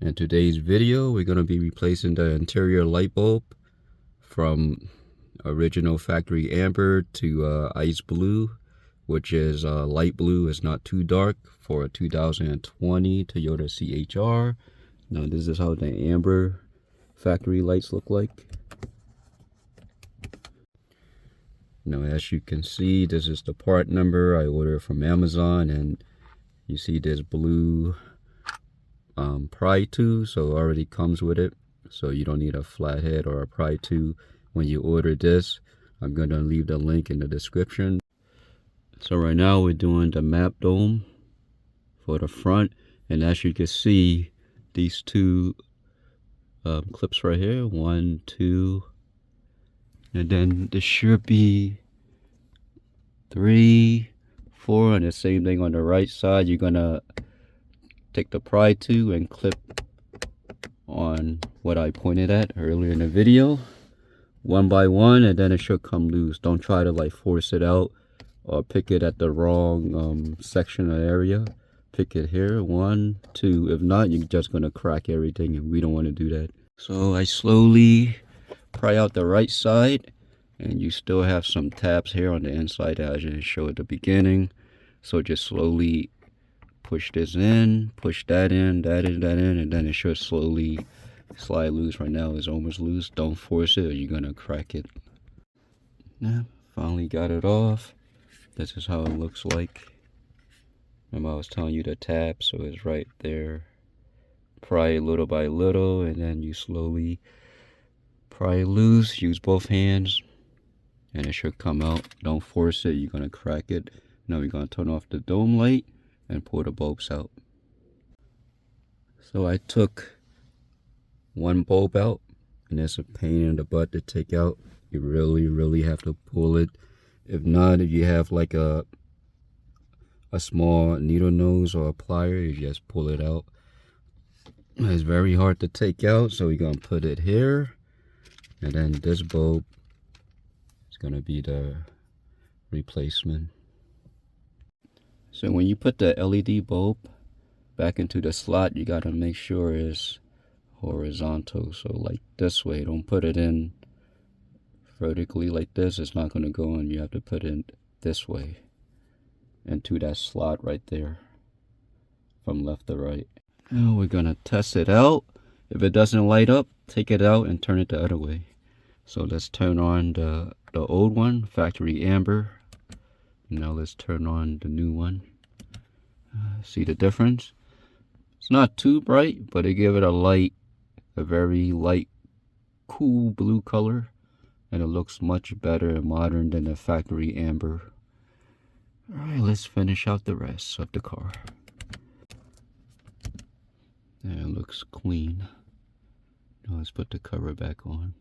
In today's video, we're going to be replacing the interior light bulb from original factory amber to ice blue, which is light blue. It's not too dark for a 2020 Toyota CHR. Now this is how the amber factory lights look like. Now as you can see, this is the part number. I ordered from Amazon, and you see this blue pry tool, so it already comes with it, so you don't need a flathead or a pry tool when you order this. I'm gonna leave the link in the description. So right now we're doing the map dome for the front, and as you can see, these two clips right here, 1, 2, and then there should be 3, 4, and the same thing on the right side. You're gonna take the pry tool and clip on what I pointed at earlier in the video, one by one, and then it should come loose. Don't try to like force it out or pick it at the wrong section or area. Pick it here, 1, 2. If not, you're just gonna crack everything, and we don't want to do that. So I slowly pry out the right side, and you still have some tabs here on the inside as I didn't show at the beginning. So just slowly push this in, push that in, that in, and then it should slowly slide loose. Right now it's almost loose. Don't force it or you're gonna crack it. Yeah, finally got it off. This is how it looks like. Remember I was telling you the tab, so it's right there. Pry it little by little, and then you slowly pry it loose. Use both hands, and it should come out. Don't force it, you're gonna crack it. Now we're gonna turn off the dome light and pull the bulbs out. So I took one bulb out, and it's a pain in the butt to take out. You really have to pull it. If not, if you have like a small needle nose or a plier, you just pull it out. It's very hard to take out, so we're gonna put it here, and then this bulb is gonna be the replacement. So when you put the LED bulb back into the slot, you gotta make sure it's horizontal, so like this way. Don't put it in vertically like this, it's not gonna go in. You have to put it this way into that slot right there, from left to right. Now we're gonna test it out. If it doesn't light up, take it out and turn it the other way. So let's turn on the old one, factory amber. Now let's turn on the new one. See the difference? It's not too bright, but it give it a very light, cool blue color, and it looks much better and modern than the factory amber. Alright, let's finish out the rest of the car. Yeah, it looks clean. Now let's put the cover back on.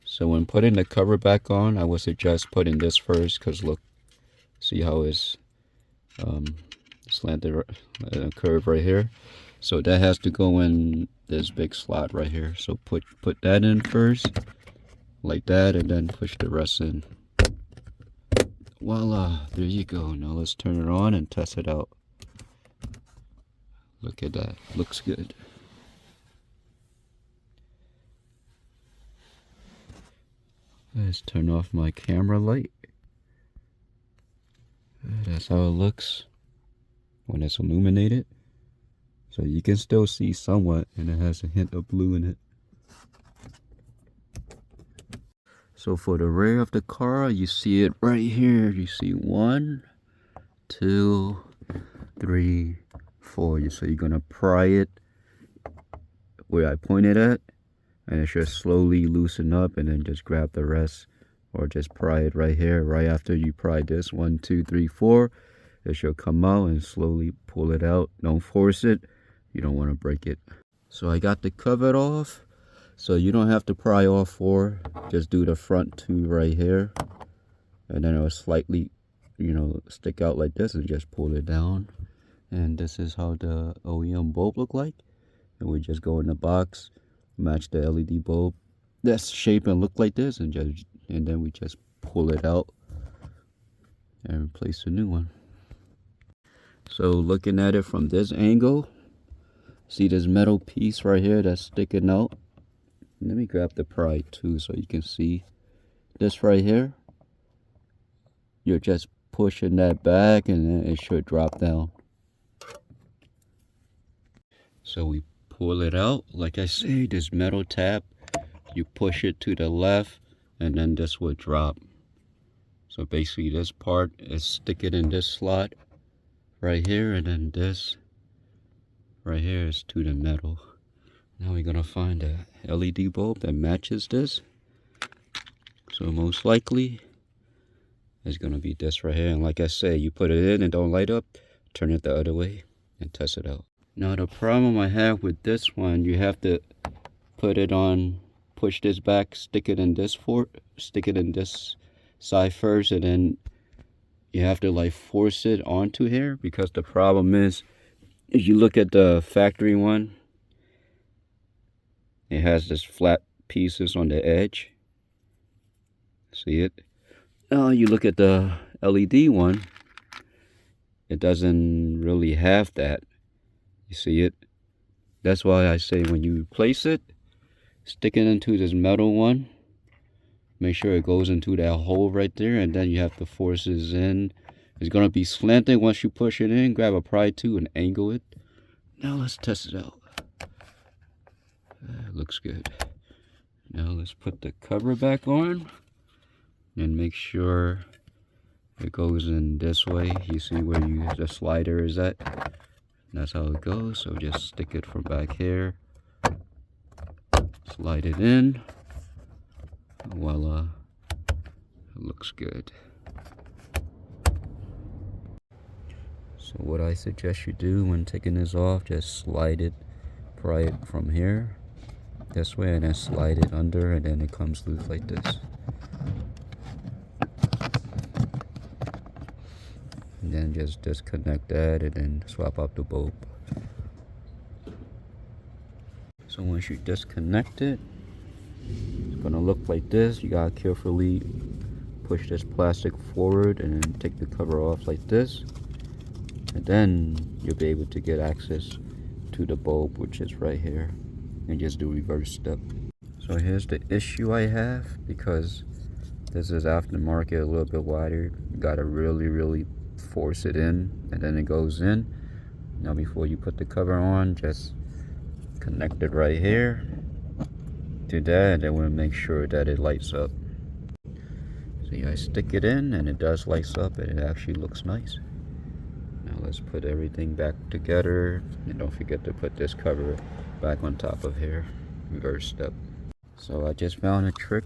So when putting the cover back on, I would suggest putting this first, because look, see how it's slanted curve right here. So that has to go in this big slot right here. So put that in first, like that, and then push the rest in. Voila, there you go. Now let's turn it on and test it out. Look at that, looks good. Let's turn off my camera light. That's how it looks when it's illuminated. So you can still see somewhat, and it has a hint of blue in it. So for the rear of the car, you see it right here. You see 1, 2, 3, 4. So you're gonna pry it where I pointed at, and it should slowly loosen up, and then just grab the rest, or just pry it right here. Right after you pry this, 1, 2, 3, 4, it should come out, and slowly pull it out. Don't force it, you don't want to break it. So I got the cover off, so you don't have to pry all 4. Just do the front 2 right here, and then it'll slightly, stick out like this, and just pull it down. And this is how the OEM bulb look like. And we just go in the box, match the LED bulb, that's shape and look like this, and then we just pull it out and replace a new one. So looking at it from this angle, See this metal piece right here that's sticking out? Let me grab the pry too so you can see this right here. You're just pushing that back and then it should drop down. So we pull it out. Like I say, this metal tab, you push it to the left and then this will drop. So basically this part is stick it in this slot right here, and then this right here is to the metal. Now we're gonna find a LED bulb that matches this. So most likely it's gonna be this right here. And like I say, you put it in and don't light up, turn it the other way and test it out. Now the problem I have with this one, you have to put it on, push this back, stick it in this side first, and then you have to like force it onto here, because the problem is, if you look at the factory one, it has this flat pieces on the edge. See it? Now you look at the LED one, it doesn't really have that. You see it? That's why I say when you place it, stick it into this metal one. Make sure it goes into that hole right there, and then you have to force it in. It's gonna be slanting once you push it in. Grab a pry tool and angle it. Now let's test it out. Looks good. Now let's put the cover back on and make sure it goes in this way. You see where the slider is at? That's how it goes. So just stick it from back here, slide it in. Voila, it looks good. So what I suggest you do when taking this off, just slide it, pry it from here this way, and then slide it under, and then it comes loose like this. And then just disconnect that and then swap out the bulb. So once you disconnect it, it's gonna look like this. You gotta carefully push this plastic forward and then take the cover off like this, and then you'll be able to get access to the bulb, which is right here, and just do reverse step. So here's the issue I have, because this is aftermarket, a little bit wider. You gotta really force it in, and then it goes in. Now before you put the cover on, just connect it right here to that, and then we'll make sure that it lights up. See, I stick it in and it does lights up, and it actually looks nice. Now let's put everything back together, and don't forget to put this cover back on top of here. Reverse step. So I just found a trick.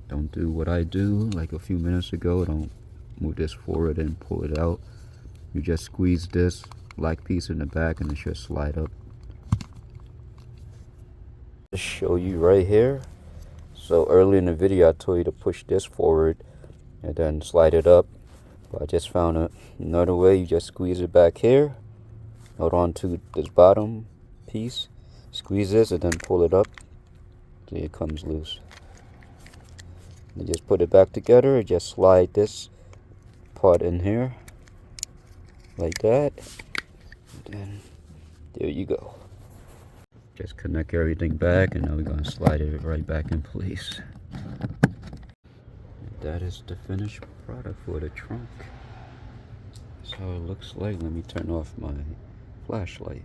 Don't do what I do like a few minutes ago. Don't move this forward and pull it out. You just squeeze this black piece in the back and it should slide up. Just show you right here. So earlier in the video I told you to push this forward and then slide it up, but I just found another way. You just squeeze it back here, hold on to this bottom piece, squeeze this, and then pull it up till it comes loose. You just put it back together and just slide this part in here like that, and then there you go. Just connect everything back, and now we're going to slide it right back in place. That is the finished product for the trunk. That's how it looks like. Let me turn off my flashlight.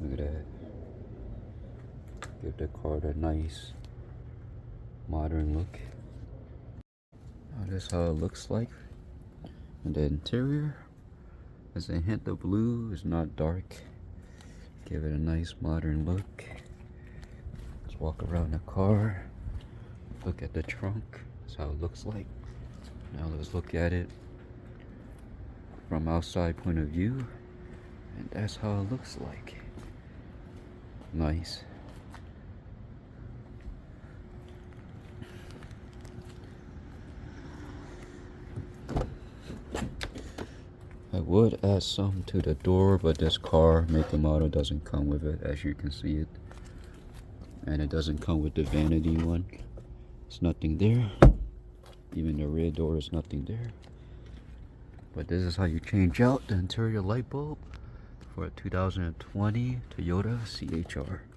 Look at that. Give the car a nice modern look. Now this is how it looks like. And the interior, there's a hint of blue. It's not dark. Give it a nice modern look. Let's walk around the car. Look at the trunk. That's how it looks like. Now let's look at it from outside point of view. And that's how it looks like. Nice. I would add some to the door, but this car, make and model, doesn't come with it, as you can see it. And it doesn't come with the vanity one. It's nothing there. Even the rear door is nothing there. But this is how you change out the interior light bulb for a 2020 Toyota CHR.